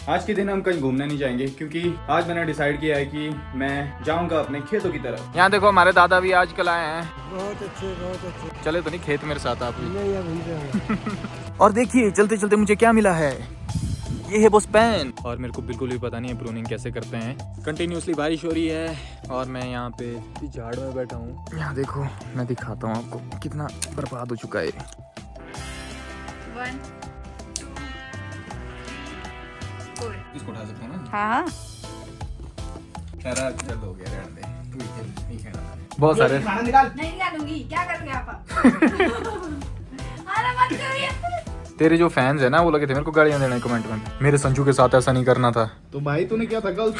आज के दिन हम कहीं घूमने नहीं जाएंगे क्योंकि आज मैंने डिसाइड किया है कि मैं जाऊंगा अपने खेतों की तरफ। यहाँ देखो हमारे दादा भी आजकल आए हैं। बहुत अच्छे। चले तो नहीं खेत मेरे साथ आप भी। नहीं अब नहीं जाऊंगा। और देखिए चलते चलते मुझे क्या मिला है, ये है बॉस पेन। और मेरे को बिल्कुल भी पता नहीं है प्रूनिंग कैसे करते हैं। कंटिन्यूसली बारिश हो रही है और मैं यहाँ पे झाड़ में बैठा हूँ। यहाँ देखो मैं दिखाता हूँ आपको कितना बर्बाद हो चुका है। 1 2 4 इसको उठा सकते हैं ना? हाँ चल हो गया, रहने दे, तू ही खेल, नहीं खेलना। बहुत सारे नहीं निकालूंगी, क्या करोगे आप? अरे मत करिए। तेरे जो फैंस है ना वो लगे थे मेरे को गालियां देने कमेंट में। मेरे संजू के साथ ऐसा नहीं करना था। तो भाई तूने क्या था कल?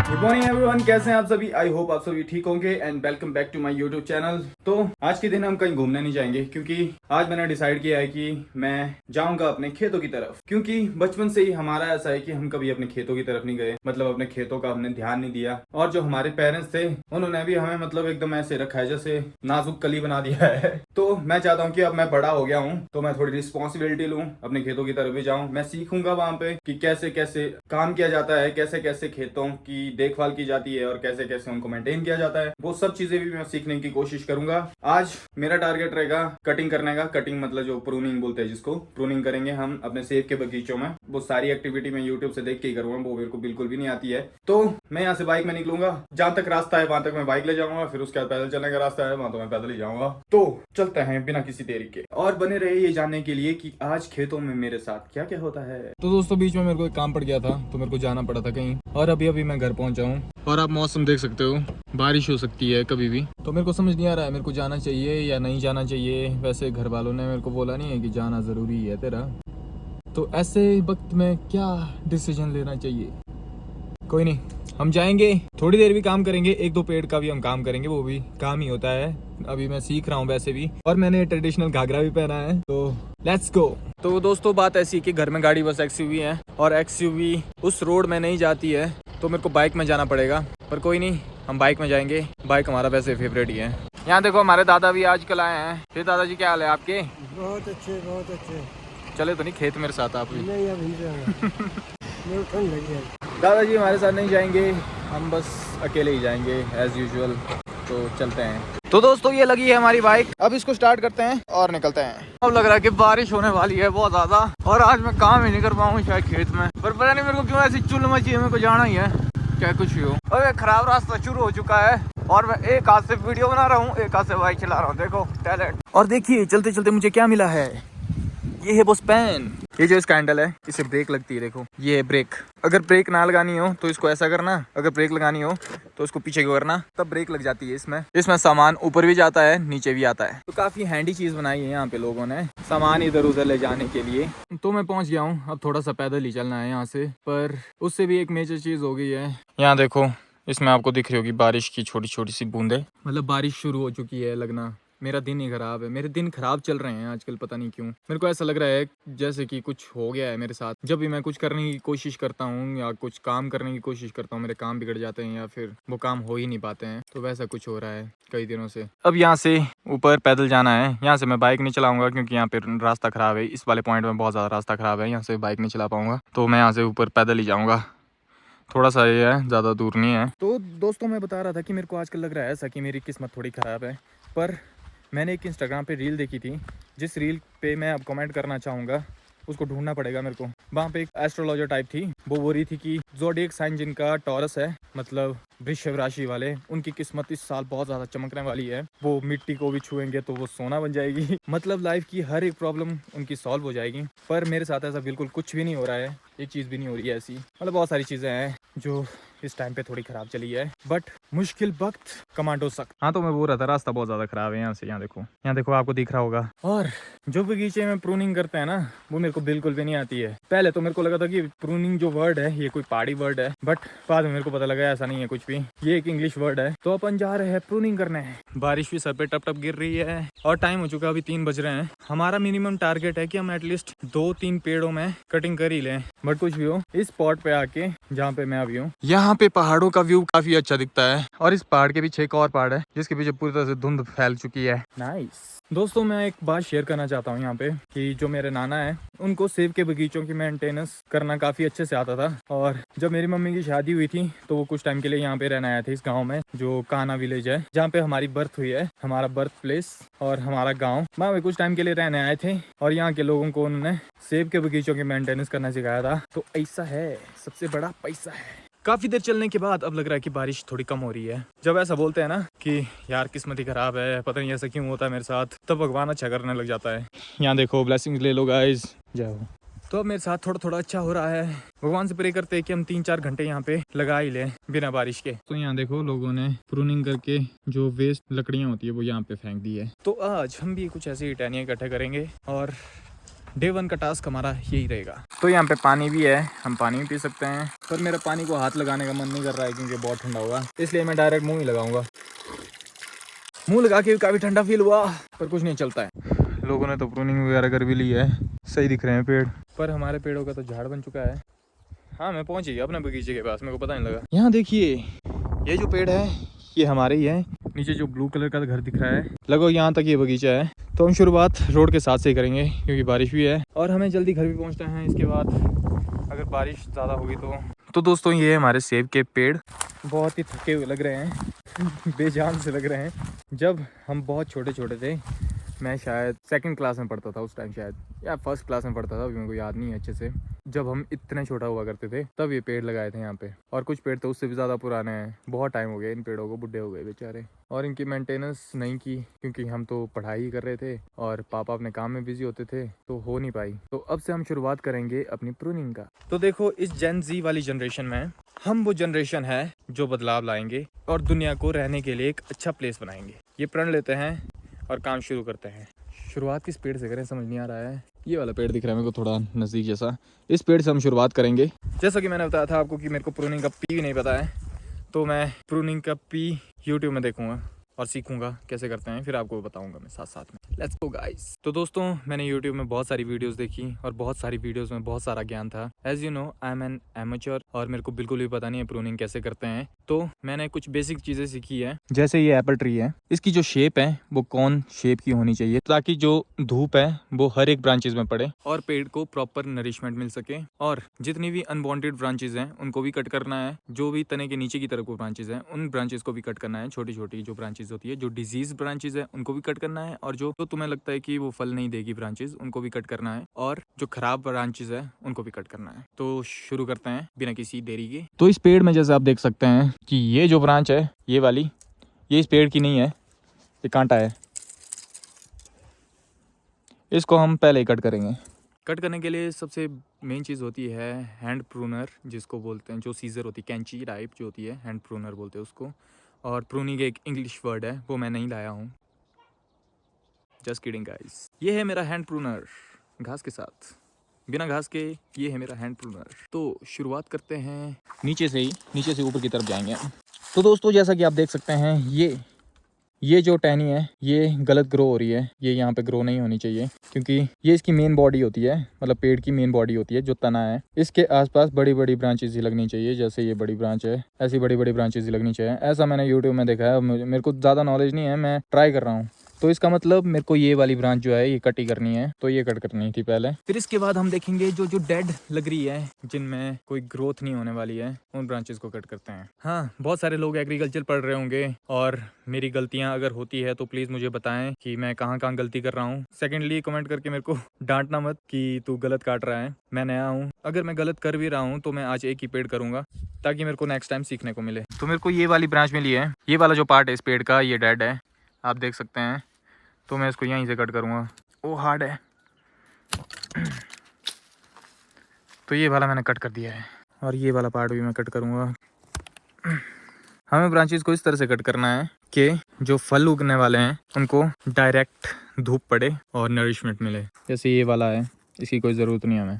गुड मॉर्निंग एवरीवन, कैसे हैं आप सभी? आई होप आप सभी ठीक होंगे and welcome back to my YouTube channel. तो आज के दिन हम कहीं घूमने नहीं जाएंगे क्योंकि आज मैंने डिसाइड किया है कि मैं जाऊंगा अपने खेतों की तरफ। क्योंकि बचपन से ही हमारा ऐसा है कि हम कभी अपने खेतों की तरफ नहीं गए, मतलब अपने खेतों का हमने ध्यान नहीं दिया। और जो हमारे पेरेंट्स थे उन्होंने भी हमें मतलब एकदम ऐसे रखा है जैसे नाजुक कली बना दिया है। तो मैं चाहता हूँ कि अब मैं बड़ा हो गया हूँ तो मैं थोड़ी रिस्पॉन्सिबिलिटी लूँ, अपने खेतों की तरफ भी जाऊँ। मैं सीखूंगा वहाँ पे कि कैसे कैसे काम किया जाता है, कैसे कैसे खेतों की देखभाल की जाती है और कैसे कैसे उनको मेंटेन किया जाता है। वो सब चीजें भी मैं सीखने की कोशिश करूंगा। आज मेरा टारगेट रहेगा कटिंग करने का। कटिंग मतलब जो प्रूनिंग बोलते हैं, जिसको प्रूनिंग करेंगे हम अपने सेब के बगीचों में। वो सारी एक्टिविटी मैं यूट्यूब से देख के ही करूंगा, वो मेरे को बिल्कुल भी नहीं आती है। तो मैं यहाँ से बाइक में निकलूंगा, जहां तक रास्ता है वहां तक मैं बाइक ले जाऊंगा, फिर उसके बाद पैदल चलने का रास्ता है वहां तो मैं पैदल ही जाऊंगा। तो चलते हैं बिना किसी देरी के, और बने रहे ये जानने के लिए कि आज खेतों में मेरे साथ क्या क्या होता है। तो दोस्तों बीच में मेरे को एक काम पड़ गया था तो मेरे को जाना पड़ा था कहीं, और अभी मैं घर पहुंचा हूँ। और आप मौसम देख सकते हो, बारिश हो सकती है कभी भी। तो मेरे को समझ नहीं आ रहा है मेरे को जाना चाहिए या नहीं जाना चाहिए। वैसे घर वालों ने मेरे को बोला नहीं है कि जाना ज़रूरी है तेरा, तो ऐसे वक्त में क्या डिसीजन लेना चाहिए। कोई नहीं, हम जाएंगे, थोड़ी देर भी काम करेंगे, 1-2 पेड़ का भी हम काम करेंगे, वो भी काम ही होता है। अभी मैं सीख रहा हूँ वैसे भी, और मैंने ट्रेडिशनल घाघरा भी पहना है। तो लेट्स गो। तो दोस्तों बात ऐसी कि घर में गाड़ी बस एक्सयूवी है और एक्सयूवी उस रोड में नहीं जाती है, तो मेरे को बाइक में जाना पड़ेगा। पर कोई नहीं, हम बाइक में जाएंगे, बाइक हमारा वैसे फेवरेट ही है। यहाँ देखो हमारे दादा भी आजकल आए हैं। फिर दादाजी क्या हाल है आपके? बहुत अच्छे। चले तो नहीं खेत मेरे साथ आप भी? नहीं अब नहीं जाऊंगा। मेरे को ठंड लगी है। दादाजी हमारे साथ नहीं जाएंगे, हम बस अकेले ही जाएंगे एज यूजुअल। तो चलते हैं। तो दोस्तों ये लगी है हमारी बाइक, अब इसको स्टार्ट करते हैं और निकलते हैं। अब लग रहा है कि बारिश होने वाली है बहुत ज्यादा, और आज मैं काम ही नहीं कर पाऊंगा शायद खेत में। पर पता नहीं मेरे को क्यों ऐसी चुल मची है, मेरे को जाना ही है क्या कुछ भी हो। अरे खराब रास्ता शुरू हो चुका है और मैं एक हाथ से वीडियो बना रहा हूँ, एक हाथ से बाइक चला रहा हूँ। देखो टैलेंट। और देखिए चलते चलते मुझे क्या मिला है, ये है बॉस पेन। ये जो इसका हैंडल है इसे ब्रेक लगती है, देखो ये है ब्रेक। अगर ब्रेक ना लगानी हो तो इसको ऐसा करना, अगर ब्रेक लगानी हो तो इसको पीछे को करना, तब ब्रेक लग जाती है। इसमें सामान ऊपर भी जाता है नीचे भी आता है। तो काफी हैंडी चीज बनाई है यहाँ पे लोगों ने सामान इधर उधर ले जाने के लिए। तो मैं पहुंच गया हूँ, अब थोड़ा सा पैदल ही चलना है यहाँ से। पर उससे भी एक मेजर चीज हो गई है। यहाँ देखो इसमें आपको दिख रही होगी बारिश की छोटी छोटी सी बूंदे, मतलब बारिश शुरू हो चुकी है लगना। मेरा दिन ही खराब है, मेरे दिन खराब चल रहे हैं आजकल, पता नहीं क्यों। मेरे को ऐसा लग रहा है जैसे कि कुछ हो गया है मेरे साथ। जब भी मैं कुछ करने की कोशिश करता हूँ या कुछ काम करने की कोशिश करता हूँ, मेरे काम बिगड़ जाते हैं या फिर वो काम हो ही नहीं पाते हैं। तो वैसा कुछ हो रहा है कई दिनों से। अब यहाँ से ऊपर पैदल जाना है, यहाँ से मैं बाइक नहीं चलाऊंगा क्योंकि यहाँ पे रास्ता खराब है। इस वाले पॉइंट में बहुत ज़्यादा रास्ता खराब है, यहाँ से बाइक नहीं चला पाऊंगा। तो मैं यहाँ से ऊपर पैदल ही जाऊँगा, थोड़ा सा ये है, ज़्यादा दूर नहीं है। तो दोस्तों मैं बता रहा था कि मेरे को आजकल लग रहा है ऐसा कि मेरी किस्मत थोड़ी ख़राब है। पर मैंने एक इंस्टाग्राम पे रील देखी थी, जिस रील पे मैं अब कमेंट करना चाहूँगा उसको ढूंढना पड़ेगा मेरे को। वहाँ पे एक एस्ट्रोलॉजर टाइप थी, वो बोल रही थी कि ज़ोडिएक साइन जिनका टॉरस है, मतलब वृषभ राशि वाले, उनकी किस्मत इस साल बहुत ज़्यादा चमकने वाली है। वो मिट्टी को भी छुएंगे तो वो सोना बन जाएगी। मतलब लाइफ की हर एक प्रॉब्लम उनकी सॉल्व हो जाएगी। पर मेरे साथ ऐसा बिल्कुल कुछ भी नहीं हो रहा है, एक चीज़ भी नहीं हो रही है ऐसी। मतलब बहुत सारी चीज़ें हैं जो इस टाइम पे थोड़ी ख़राब चली है, बट मुश्किल वक्त कमांडो सख्त। हाँ तो मैं बोल रहा था रास्ता बहुत ज़्यादा ख़राब है यहाँ से। यहाँ देखो आपको दिख रहा होगा। और जो बगीचे में प्रूनिंग करते हैं ना, वो मेरे को बिल्कुल भी नहीं आती है। पहले तो मेरे को लगा था कि प्रूनिंग जो वर्ड है ये कोई पहाड़ी वर्ड है, बट बाद में मेरे को पता लगा ऐसा नहीं है कुछ भी, ये एक इंग्लिश वर्ड है। तो अपन जा रहे हैं प्रूनिंग करने। बारिश भी सर पे टप टप गिर रही है और टाइम हो चुका है, अभी 3 बज रहे हैं। हमारा मिनिमम टारगेट है कि हम एटलीस्ट 2-3 पेड़ों में कटिंग कर ही लें। बट कुछ भी हो, इस स्पॉट पे आके जहाँ पे मैं अभी हूँ, यहाँ पे पहाड़ों का व्यू काफी अच्छा दिखता है। और इस पहाड़ के पीछे एक और पहाड़ है जिसके पीछे पूरी तरह से धुंध फैल चुकी है। नाइस। दोस्तों मैं एक बात शेयर करना चाहता हूँ यहाँ पे कि जो मेरे नाना है उनको सेब के बगीचों की मेंटेनेंस करना काफ़ी अच्छे से आता था। और जब मेरी मम्मी की शादी हुई थी तो वो कुछ टाइम के लिए यहाँ पे रहने आए थे, इस गांव में जो काना विलेज है जहाँ पे हमारी बर्थ हुई है, हमारा बर्थ प्लेस और हमारा गाँव। वहाँ पे कुछ टाइम के लिए रहने आए थे और यहाँ के लोगों को उन्होंने सेब के बगीचों की मेंटेनेंस करना सिखाया था। तो ऐसा है, सबसे बड़ा पैसा है। काफ़ी देर चलने के बाद अब लग रहा है कि बारिश थोड़ी कम हो रही है। जब ऐसा बोलते हैं ना कि यार किस्मत ही खराब है, पता नहीं ऐसा क्यों होता है मेरे साथ, तब भगवान अच्छा करने लग जाता है। यहाँ देखो, ब्लेसिंग्स ले लो गाइस, जाओ। तो अब मेरे साथ थोड़ा थोड़ा अच्छा हो रहा है। भगवान से प्रे करते हैं कि हम 3-4 घंटे यहाँ पे लगा ही लें बिना बारिश के। तो यहाँ देखो, लोगों ने प्रूनिंग करके जो वेस्ट लकड़ियाँ होती है वो यहाँ पे फेंक दी है। तो आज हम भी कुछ ऐसी टहनियाँ इकट्ठे करेंगे और डे 1 का टास्क हमारा यही रहेगा। तो यहाँ पे पानी भी है, हम पानी भी पी सकते हैं, पर मेरा पानी को हाथ लगाने का मन नहीं कर रहा है क्योंकि बहुत ठंडा होगा, इसलिए मैं डायरेक्ट मुंह ही लगाऊंगा। मुंह लगा के काफ़ी ठंडा फील हुआ, पर कुछ नहीं चलता है। लोगों ने तो प्रूनिंग वगैरह कर भी ली है, सही दिख रहे हैं पेड़, पर हमारे पेड़ों का तो झाड़ बन चुका है। हाँ मैं पहुँच गया अपने बगीचे के पास, मेरे को पता नहीं लगा। यहाँ देखिए, ये जो पेड़ है ये हमारे ही है। नीचे जो ब्लू कलर का घर दिख रहा है, लगभग यहाँ तक ये बगीचा है। तो हम शुरुआत रोड के साथ से ही करेंगे क्योंकि बारिश भी है और हमें जल्दी घर भी पहुँचना है इसके बाद, अगर बारिश ज़्यादा होगी तो दोस्तों ये हमारे सेब के पेड़ बहुत ही थके हुए लग रहे हैं बेजान से लग रहे हैं। जब हम बहुत छोटे छोटे थे, मैं शायद 2nd क्लास में पढ़ता था उस टाइम, शायद या 1st क्लास में पढ़ता था, अभी मेरे को याद नहीं है अच्छे से। जब हम इतने छोटा हुआ करते थे तब ये पेड़ लगाए थे यहाँ पे, और कुछ पेड़ तो उससे भी ज़्यादा पुराने हैं। बहुत टाइम हो गया इन पेड़ों को, बुढ़े हो गए बेचारे, और इनकी मेंटेनेंस नहीं की क्योंकि हम तो पढ़ाई कर रहे थे और पापा अपने काम में बिजी होते थे तो हो नहीं पाई। तो अब से हम शुरुआत करेंगे अपनी प्रूनिंग का। तो देखो, इस जेन ज़ी वाली जनरेशन में हम वो जनरेशन है जो बदलाव लाएंगे और दुनिया को रहने के लिए एक अच्छा प्लेस बनाएंगे। ये प्रण लेते हैं और काम शुरू करते हैं। शुरुआत किस पेड़ से करें समझ नहीं आ रहा है। ये वाला पेड़ दिख रहा है मेरे को थोड़ा नज़दीक जैसा, इस पेड़ से हम शुरुआत करेंगे। जैसा कि मैंने बताया था आपको कि मेरे को प्रूनिंग का पी भी नहीं पता है, तो मैं प्रूनिंग का पी यूट्यूब में देखूंगा और सीखूंगा कैसे करते हैं, फिर आपको बताऊंगा मैं साथ साथ में। Let's go guys. तो दोस्तों मैंने यूट्यूब में बहुत सारी वीडियोस देखी और बहुत सारी वीडियोस में बहुत सारा ज्ञान था। As you know I am an amateur और मेरे को बिल्कुल भी पता नहीं है प्रूनिंग कैसे करते हैं। तो मैंने कुछ बेसिक चीज़ें सीखी है, जैसे ये एप्पल ट्री है, इसकी जो शेप है वो कौन शेप की होनी चाहिए ताकि जो धूप है वो हर एक ब्रांचेस में पड़े और पेड़ को प्रॉपर नरिशमेंट मिल सके। और जितनी भी अनवांटेड ब्रांचेस हैं उनको भी कट करना है, जो भी तने के नीचे की तरफ को ब्रांचेस हैं उन ब्रांचेस को भी कट करना है। छोटी छोटी जो ब्रांचेस होती है, जो डिजीज ब्रांचेस है उनको भी कट करना है, और जो तुम्हें लगता है कि वो फल नहीं देगी ब्रांचेस उनको भी कट करना है, और जो खराब ब्रांचेस है उनको भी कट करना है। तो शुरू करते हैं बिना किसी देरी के। तो इस पेड़ में जैसे आप देख सकते हैं कि ये जो ब्रांच है ये वाली, ये इस पेड़ की नहीं है, ये कांटा है, इसको हम पहले ही कट करेंगे। कट करने के लिए सबसे मेन चीज़ होती है हैंड प्रूनर, जिसको बोलते हैं, जो सीजर होती है, कैंची टाइप जो होती है, हैंड प्रूनर बोलते हैं उसको। और प्रूनिंग एक इंग्लिश वर्ड है, वो मैं नहीं लाया हूँ, जस्ट किडिंग गाइस। ये है मेरा हैंड प्रूनर घास के साथ, बिना घास के ये है मेरा हैंड प्रूनर। तो शुरुआत करते हैं नीचे से ही, नीचे से ऊपर की तरफ जाएंगे। तो दोस्तों जैसा कि आप देख सकते हैं ये जो टहनी है ये गलत ग्रो हो रही है, ये यहाँ पे ग्रो नहीं होनी चाहिए क्योंकि ये इसकी मेन बॉडी होती है, मतलब पेड़ की मेन बॉडी होती है जो तना है। इसके आसपास बड़ी बड़ी ब्रांचेस ही लगनी चाहिए, जैसे ये बड़ी ब्रांच है ऐसी बड़ी बड़ी ब्रांचेस ही लगनी चाहिए। ऐसा मैंने यूट्यूब में देखा है, मेरे को ज़्यादा नॉलेज नहीं है, मैं ट्राई कर रहा हूँ। तो इसका मतलब मेरे को ये वाली ब्रांच जो है ये कट ही करनी है, तो ये कट करनी थी पहले। फिर इसके बाद हम देखेंगे जो डेड लग रही है, जिनमें कोई ग्रोथ नहीं होने वाली है, उन ब्रांचेस को कट करते हैं। हाँ, बहुत सारे लोग एग्रीकल्चर पढ़ रहे होंगे और मेरी गलतियां अगर होती है तो प्लीज़ मुझे बताएं कि मैं कहाँ कहाँ गलती कर रहा हूँ। सेकेंडली कमेंट करके मेरे को डांटना मत कि तू गलत काट रहा है, मैं नया हूँ। अगर मैं गलत कर भी रहा हूँ तो मैं आज एक ही पेड़ करूँगा ताकि मेरे को नेक्स्ट टाइम सीखने को मिले। तो मेरे को ये वाली ब्रांच मिली है, ये वाला जो पार्ट है इस पेड़ का ये डेड है, आप देख सकते हैं। तो मैं इसको यहीं से कट करूँगा। ओ हार्ड है। तो ये वाला मैंने कट कर दिया है और ये वाला पार्ट भी मैं कट करूँगा। हमें ब्रांचेस को इस तरह से कट करना है कि जो फल उगने वाले हैं उनको डायरेक्ट धूप पड़े और नरिशमेंट मिले। जैसे ये वाला है, इसकी कोई ज़रूरत नहीं है हमें,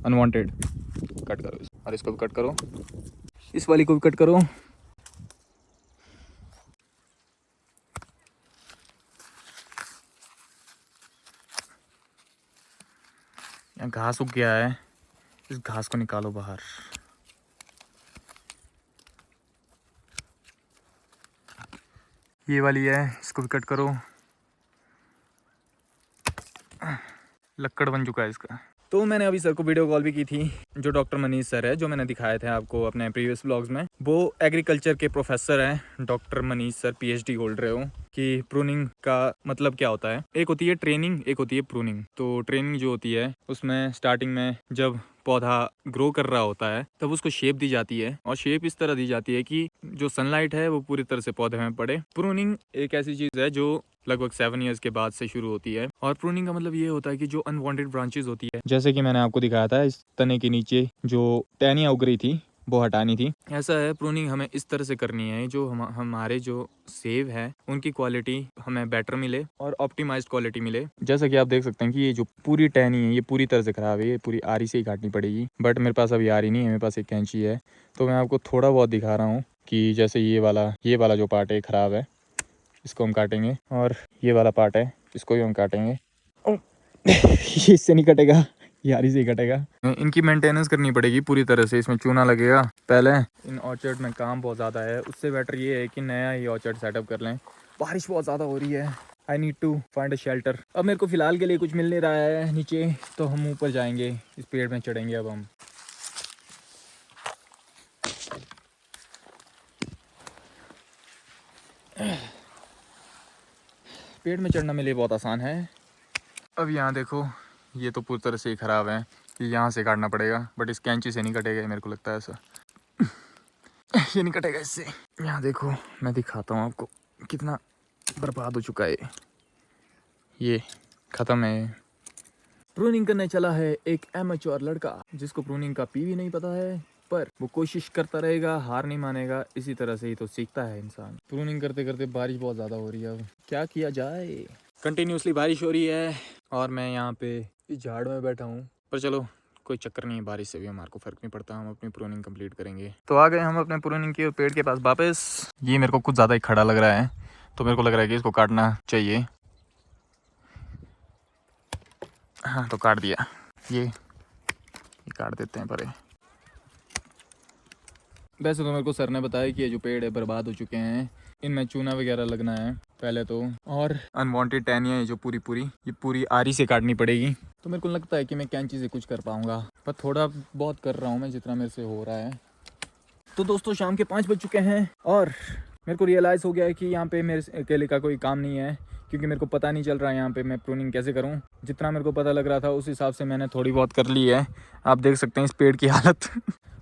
अनवांटेड कट करो और इसको भी कट करो। इस वाली को भी कट करो। यहाँ घास उग गया है, इस घास को निकालो बाहर। ये वाली है, इसको भी कट करो। लक्कड़ बन चुका है इसका। तो मैंने अभी सर को वीडियो कॉल भी की थी, जो डॉक्टर मनीष सर है, जो मैंने दिखाए थे आपको अपने प्रीवियस व्लॉग्स में। वो एग्रीकल्चर के प्रोफेसर हैं, doctor Manish sir, PhD holder हो कि प्रूनिंग का मतलब क्या होता है। एक होती है ट्रेनिंग, एक होती है प्रूनिंग। तो ट्रेनिंग जो होती है उसमें स्टार्टिंग में जब पौधा ग्रो कर रहा होता है तब उसको शेप दी जाती है, और शेप इस तरह दी जाती है कि जो सनलाइट है वो पूरी तरह से पौधे में पड़े। प्रूनिंग एक ऐसी चीज़ है जो लगभग 7 इयर्स के बाद से शुरू होती है। और प्रूनिंग का मतलब ये होता है कि जो अनवांटेड ब्रांचेस होती है, जैसे कि मैंने आपको दिखाया था, इस तने के नीचे जो टहनियाँ उग रही थी वो हटानी थी। ऐसा है, प्रूनिंग हमें इस तरह से करनी है जो हमारे जो सेब है उनकी क्वालिटी हमें बेटर मिले और ऑप्टिमाइज्ड क्वालिटी मिले। जैसा कि आप देख सकते हैं कि ये जो पूरी टहनी है ये पूरी तरह से ख़राब है, ये पूरी आरी से ही काटनी पड़ेगी। बट मेरे पास अभी आरी नहीं है, मेरे पास एक कैंची है, तो मैं आपको थोड़ा बहुत दिखा रहा हूँ कि जैसे ये वाला जो पार्ट है ख़राब है, इसको हम काटेंगे, और ये वाला पार्ट है इसको भी हम काटेंगे। ये इससे नहीं कटेगा, यारी से ही कटेगा। इनकी मेंटेनेंस करनी पड़ेगी पूरी तरह से। इसमें चूना लगेगा पहले। इन ऑर्चर्ड में काम बहुत ज़्यादा है, उससे बेटर ये है कि नया ही ऑर्चर्ड सेटअप कर लें। बारिश बहुत ज़्यादा हो रही है, I need to find a shelter. अब मेरे को फ़िलहाल के लिए कुछ मिल नहीं रहा है नीचे, तो हम ऊपर जाएंगे, इस पेड़ में चढ़ेंगे। अब हम पेड़ में चढ़ना मेरे लिए बहुत आसान है। अब यहाँ देखो, ये तो पूरी तरह से ही ख़राब है, ये यहाँ से काटना पड़ेगा, बट इस कैंची से नहीं कटेगा, मेरे को लगता है ऐसा। ये नहीं कटेगा इससे। यहाँ देखो, मैं दिखाता हूँ आपको कितना बर्बाद हो चुका है। ये ख़त्म है। प्रूनिंग करने चला है एक एमेच्योर लड़का, जिसको प्रूनिंग का पी भी नहीं पता है, पर वो कोशिश करता रहेगा, हार नहीं मानेगा। इसी तरह से ही तो सीखता है इंसान। प्रूनिंग करते करते बारिश बहुत ज़्यादा हो रही है, अब क्या किया जाए। कंटिन्यूसली बारिश हो रही है और मैं यहाँ पे इस झाड़ में बैठा हूँ, पर चलो कोई चक्कर नहीं है, बारिश से भी हमारे को फ़र्क नहीं पड़ता, हम अपनी प्रूनिंग कंप्लीट करेंगे। तो आ गए हम अपने प्रूनिंग के पेड़ के पास वापस। ये मेरे को कुछ ज़्यादा ही खड़ा लग रहा है, तो मेरे को लग रहा है कि इसको काटना चाहिए। हाँ, तो काट दिया। ये काट देते हैं परे। वैसे तो मेरे को सर ने बताया कि ये जो पेड़ है बर्बाद हो चुके हैं, इनमें चूना वगैरह लगना है पहले तो, और अनवांटेड टहनियाँ है जो ये पूरी आरी से काटनी पड़ेगी। तो मेरे को लगता है कि मैं कैंची से कुछ कर पाऊँगा, पर थोड़ा बहुत कर रहा हूँ मैं, जितना मेरे से हो रहा है। तो दोस्तों, शाम के 5 बज चुके हैं और मेरे को रियलाइज़ हो गया है कि यहाँ पे मेरे अकेले का कोई काम नहीं है, क्योंकि मेरे को पता नहीं चल रहा है यहाँ पे मैं प्रूनिंग कैसे करूँ। जितना मेरे को पता लग रहा था उस हिसाब से मैंने थोड़ी बहुत कर ली है। आप देख सकते हैं इस पेड़ की हालत।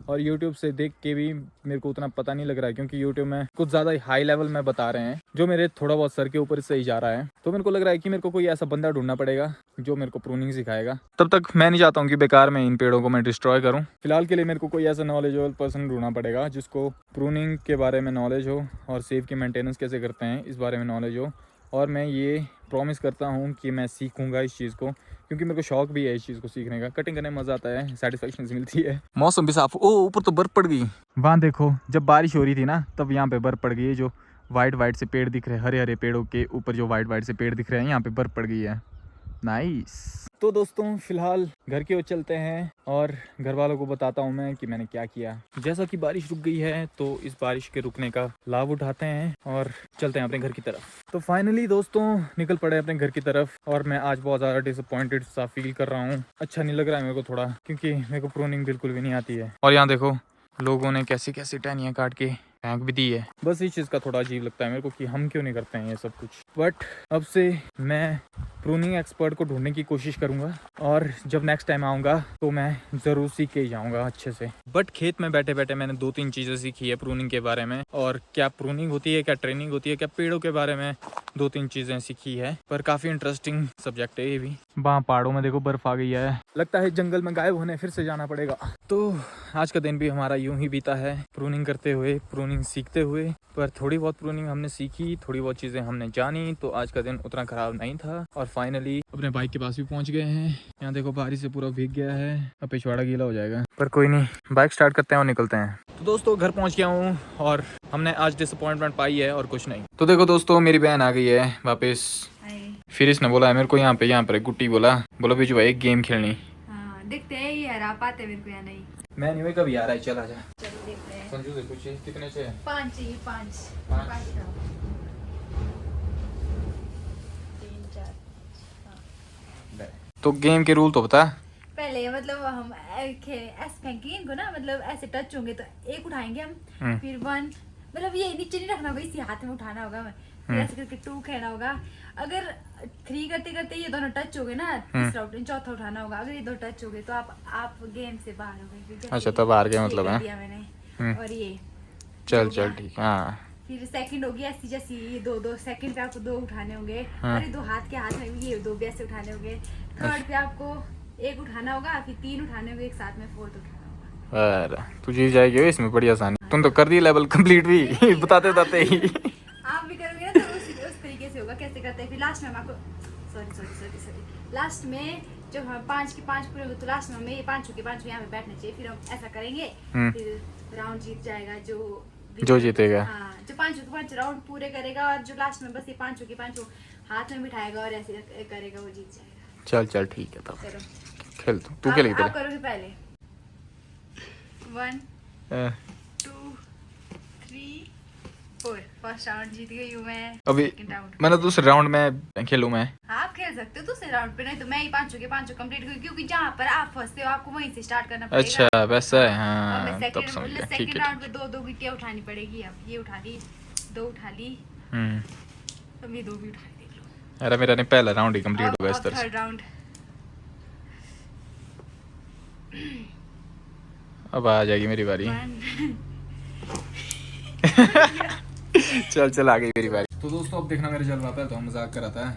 और YouTube से देख के भी मेरे को उतना पता नहीं लग रहा है, क्योंकि YouTube में कुछ ज़्यादा हाई लेवल में बता रहे हैं, जो मेरे थोड़ा बहुत सर के ऊपर से ही जा रहा है। तो मेरे को लग रहा है कि मेरे को कोई ऐसा बंदा ढूंढना पड़ेगा जो मेरे को प्रूनिंग सिखाएगा। तब तक मैं नहीं चाहता हूँ कि बेकार में इन पेड़ों को मैं डिस्ट्रॉय करूँ। फिलहाल के लिए मेरे को कोई ऐसा नॉलेजेबल पर्सन ढूंढना पड़ेगा जिसको प्रूनिंग के बारे में नॉलेज हो और सेब की मेंटेनेंस कैसे करते हैं इस बारे में नॉलेज हो। और मैं ये प्रॉमिस करता हूँ कि मैं सीखूंगा इस चीज़ को, क्योंकि मेरे को शौक भी है इस चीज़ को सीखने का। कटिंग करने में मज़ा आता है, सेटिस्फेक्शन मिलती है। मौसम भी साफ। ओ, ऊपर तो बर्फ़ पड़ गई। वहाँ देखो, जब बारिश हो रही थी ना, तब यहाँ पे बर्फ़ पड़ गई है। जो वाइट से पेड़ दिख रहे हैं, हरे हरे पेड़ों के ऊपर जो वाइट से पेड़ दिख रहे हैं, यहाँ पे बर्फ़ पड़ गई है। नाइस। तो दोस्तों, फिलहाल घर की ओर चलते हैं और घर वालों को बताता हूँ मैं कि मैंने क्या किया। जैसा कि बारिश रुक गई है, तो इस बारिश के रुकने का लाभ उठाते हैं और चलते हैं अपने घर की तरफ। तो फाइनली दोस्तों निकल पड़े अपने घर की तरफ, और मैं आज बहुत ज़्यादा डिसअपॉइंटेड सा फील कर रहा हूँ। अच्छा नहीं लग रहा है मेरे को थोड़ा, क्योंकि मेरे को प्रूनिंग बिल्कुल भी नहीं आती है। और यहाँ देखो, लोगों ने कैसी कैसी टहनियाँ काट के फेंक भी दी है। बस इस चीज़ का थोड़ा अजीब लगता है मेरे को कि हम क्यों नहीं करते हैं ये सब कुछ। बट अब से मैं प्रूनिंग एक्सपर्ट को ढूंढने की कोशिश करूंगा, और जब नेक्स्ट टाइम आऊँगा तो मैं ज़रूर सीख के ही जाऊँगा अच्छे से। बट खेत में बैठे बैठे मैंने 2-3 चीज़ें सीखी है प्रूनिंग के बारे में, और क्या प्रूनिंग होती है, क्या ट्रेनिंग होती है, क्या पेड़ों के बारे में 2-3 चीज़ें सीखी है। पर काफ़ी इंटरेस्टिंग सब्जेक्ट है ये भी। वहाँ पहाड़ों में देखो बर्फ़ आ गई है, लगता है जंगल में गायब होने फिर से जाना पड़ेगा। तो आज का दिन भी हमारा यूं ही बीता है, प्रूनिंग करते हुए, प्रूनिंग सीखते हुए। पर थोड़ी बहुत प्रूनिंग हमने सीखी, थोड़ी बहुत चीज़ें हमने जानी। नहीं तो आज का दिन उतना ख़राब नहीं था। और फाइनली अपने बाइक के पास भी पहुंच गए हैं। यहाँ देखो बारिश से पूरा भीग गया है, अब पिछवाड़ा गीला हो जाएगा, पर कोई नहीं, बाइक स्टार्ट करते हैं और निकलते हैं। तो दोस्तों घर पहुँच गया हूँ और हमने आज डिसअपॉइंटमेंट पाई है और कुछ नहीं। तो देखो दोस्तों मेरी बहन आ गई है वापस। फिर इसने बोला मेरे को यहाँ पर गुट्टी बोला बीजू भाई एक गेम खेलनी। हाँ, देखते हैं ये हरा पाते मेरे को या नहीं। मैं नहीं कभी आ रहा है, चला जा। चलो देखते हैं। संजू से पूछे कितने से 5 चाहिए, 5 पाँच। 5 3 4। तो गेम के रूल तो बता। पहले मतलब हम ऐसे फेंकेंगे इनको ना, मतलब ऐसे टच होंगे तो एक उठाएंगे हम, फिर 1 मतलब ये नीचे नहीं रखना होगा, इसी हाथ में उठाना होगा, फिर ऐसे करके 2 खेलना होगा। अगर 3 करते करते ये दोनों टच हो गए ना, तीसरा चौथा उठाना होगा। अगर ये दो टच हो गए तो आप गेम से बाहर हो गए। अच्छा तब हार गया मतलब है। मैंने और ये चल ठीक है। हाँ फिर सेकंड होगी ऐसी जैसी, ये 2 सेकंड पे आपको 2 उठाने होंगे, और ये 2 हाथ के हाथ में ये 2 भी ऐसे उठाने होंगे। थर्ड पे आपको 1 उठाना होगा, फिर 3 उठाने होंगे एक साथ में, 4th उठाना होगा। अरे तू जीत जाएगी इसमें, बड़ी आसानी। तुम तो कर दी लेवल कंप्लीट भी बताते बताते ही। आप भी करोगे ना तो उस तरीके से होगा। कैसे करते हैं फिर लास्ट में हम आपको सॉरी लास्ट में जब हम 5 के 5 पूरे होंगे तो लास्ट में हमें ये 5 के 5 यहाँ पे बैठने चाहिए। फिर हम ऐसा करेंगे, फिर राउंड जीत जाएगा जो जीतेगा। हाँ, जो 5 के 5 राउंड पूरे करेगा और जो लास्ट में बस ये 5 के 5 हाथ में बिठाएगा और ऐसे करेगा, वो जीत जाएगा। चल ठीक है तब चलो खेल। तू खेलेगी आप पहले। करोगे पहले। 1 2 3 4। फर्स्ट राउंड जीत गई हूँ मैं। अभी सेकंड राउंड मैंने दूसरे राउंड में खेलूं मैं। हाँ, आप खेल सकते हो दूसरे राउंड पे, नहीं तो मैं ही 5 के 5 कंप्लीट करूँ, क्योंकि जहाँ पर आप फंसते हो आपको वहीं से स्टार्ट करना पड़ेगा। अच्छा वैसा है। और हाँ मैं तब समझ गया। ठीक सेकंड है। राउंड पे 2 गिट्टियाँ उठानी पड़ेगी। अब ये उठा ली, 2 उठा ली, अब ये 2 भी उठा ली, देख लो। अरे मेरा नहीं पहला राउंड ही कंप्लीट होगा इस तरह से। थर्ड राउंड अब आ जाएगी मेरी बारी। 1 चल आ गई मेरी बारी। तो दोस्तों अब देखना मेरे जल आता है तो हम मजाक कर रहा था।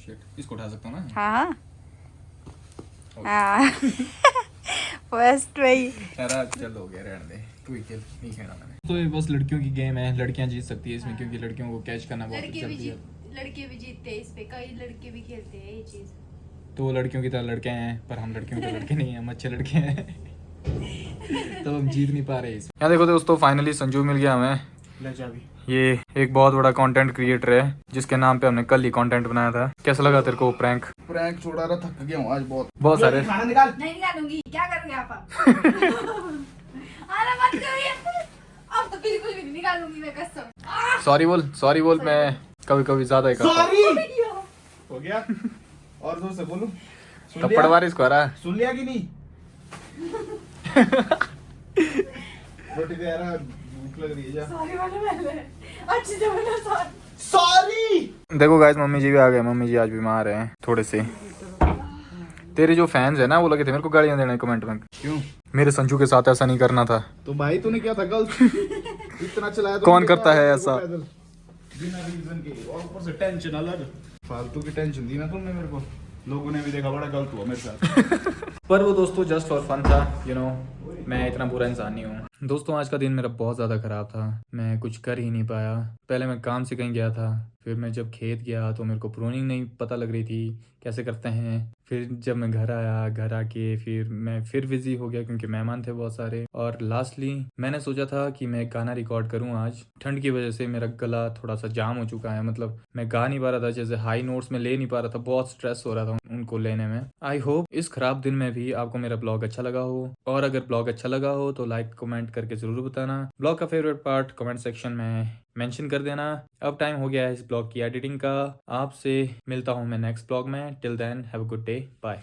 शिट इसको उठा सकता हूँ ना। हाँ हाँ फर्स्ट वही। अरे चल हो गया, रहने दे, तू ही खेल, नहीं खेलना मैंने। तो ये बस लड़कियों की गेम है, लड़कियां जीत सकती है इसमें, क्योंकि लड़कियों को कैच करना बहुत लड़के जल्दी है। भी जीतते हैं इस पे, कई लड़के भी खेलते हैं ये चीज। तो वो लड़कियों की तरह लड़के हैं पर हम लड़कियों के लड़के नहीं हैं, हम अच्छे लड़के हैं। तो हम जीत नहीं पा रहे इसमें। यहाँ देखो दोस्तों फाइनली संजू मिल गया हमें। ये एक बहुत बड़ा कंटेंट क्रिएटर है जिसके नाम पे हमने कल ही कंटेंट बनाया था। कैसा लगा तेरे को प्रैंक छोड़ा रहा, थक गया हूँ आज बहुत सारे। नहीं निकालूंगी, क्या करोगे आप? अरे मत करिए, अब तो बिल्कुल भी नहीं निकालूंगी मैं, कसम। सॉरी बोल मैं कभी ज्यादा ही करता हूँ। हो गया और जोर से बोलूं? थप्पड़ मार इसको। आ सुन लिया कि नहीं? रोटी दे रहा, भूख लग रही है जा। सॉरी वाले पहले अच्छे से बोलो सॉरी। देखो गाइस मम्मी जी भी आ गए। मम्मी जी आज बीमार हैं थोड़े से। तेरे जो फैंस है ना वो लगे थे मेरे को गालियां देने कमेंट में। क्यों? मेरे संजू के साथ ऐसा नहीं करना था। तो भाई तूने क्या था गलत? इतना चलाया तो कौन करता है ऐसा? बिना रीजन के और ऊपर से टेंशन अलग, फालतू की टेंशन दी ना तुमने मेरे को। लोगों ने भी देखा बड़ा गलत हुआ मेरे साथ। पर वो दोस्तों जस्ट फॉर फन था, यू नो, मैं इतना बुरा इंसान नहीं हूँ। दोस्तों आज का दिन मेरा बहुत ज़्यादा ख़राब था, मैं कुछ कर ही नहीं पाया। पहले मैं काम से कहीं गया था, फिर मैं जब खेत गया तो मेरे को प्रूनिंग नहीं पता लग रही थी कैसे करते हैं। फिर जब मैं घर आया, घर आके फिर मैं फिर बिजी हो गया क्योंकि मेहमान थे बहुत सारे। और लास्टली मैंने सोचा था कि मैं गाना रिकॉर्ड करूं आज। ठंड की वजह से मेरा गला थोड़ा सा जाम हो चुका है, मतलब मैं गा नहीं पा रहा था, जैसे हाई नोट्स में ले नहीं पा रहा था, बहुत स्ट्रेस हो रहा था उनको लेने में। आई होप इस खराब दिन में भी आपको मेरा ब्लॉग अच्छा लगा हो, और अगर ब्लॉग अच्छा लगा हो तो लाइक कमेंट करके जरूर बताना। ब्लॉग का फेवरेट पार्ट कमेंट सेक्शन में मेंशन कर देना। अब टाइम हो गया है इस ब्लॉग की एडिटिंग का। आपसे मिलता हूँ मैं नेक्स्ट ब्लॉग में। Till then have a good day, bye.